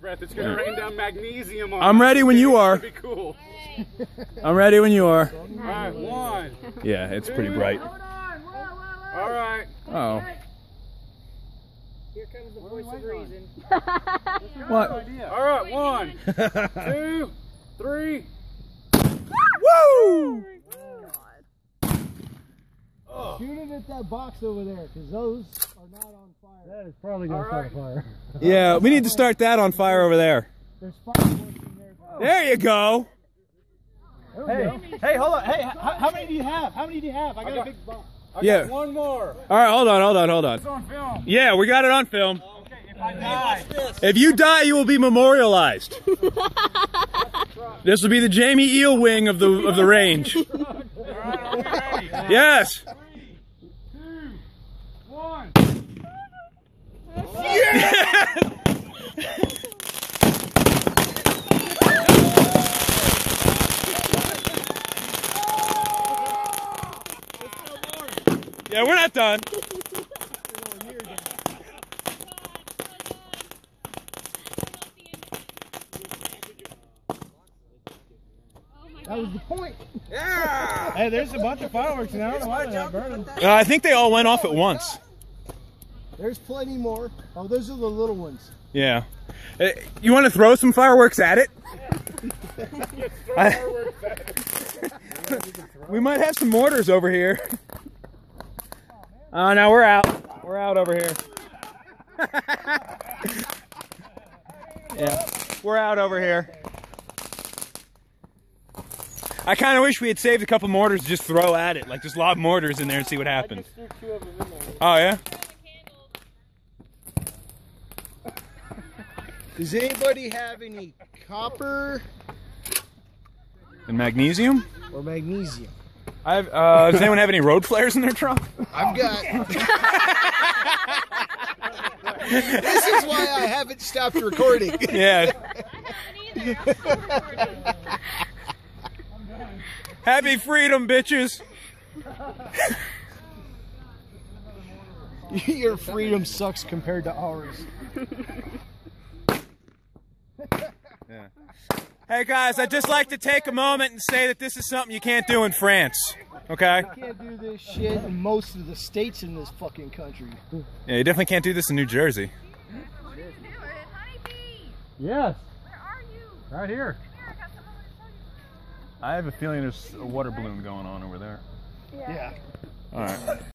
breath. It's gonna rain down magnesium on I'm ready when you are. That'd be cool. I'm ready when you are. All right, 1. Yeah, it's pretty bright. All right. Oh. Here comes the voice of reason. What? All right, 1, 2, 3. Woo! Shoot it at that box over there, because those are not on fire. That is probably going to start a fire. Yeah, we need to start that on fire over there. There's fireworks in there. There you go. Hey, hold on. Hey, how many do you have? How many do you have? I got a big box. I Yeah. got 1 more. All right, hold on. It's on film. Yeah, we got it on film. Okay, if I die. If you die, you will be memorialized. This will be the Jamie Eel wing of the range. All right, are we ready? Yes. 2, 1. Yeah, we're not done. That was the point. Yeah. Hey, there's a bunch of fireworks now. I don't know why they're not burning. I think they all went off at once. There's plenty more. Oh, those are the little ones. Yeah. You want to throw some fireworks at it? We might have some mortars over here. Oh, no, we're out. We're out over here. Yeah, we're out over here. I kind of wish we had saved a couple mortars to just throw at it. Like, just lob mortars in there and see what happens. Oh, yeah? Does anybody have any copper And magnesium? or magnesium? Does anyone have any road flares in their trunk? I've got. This is why I haven't stopped recording. Yeah. Happy freedom, bitches. Your freedom sucks compared to ours. Yeah. Hey guys, I'd just like to take a moment and say that this is something you can't do in France. Okay? You can't do this shit in most of the states in this fucking country. Yeah, you definitely can't do this in New Jersey. Yes. Where are you? Right here. Here, I got someone to show you. I have a feeling there's a water balloon going on over there. Yeah. All right.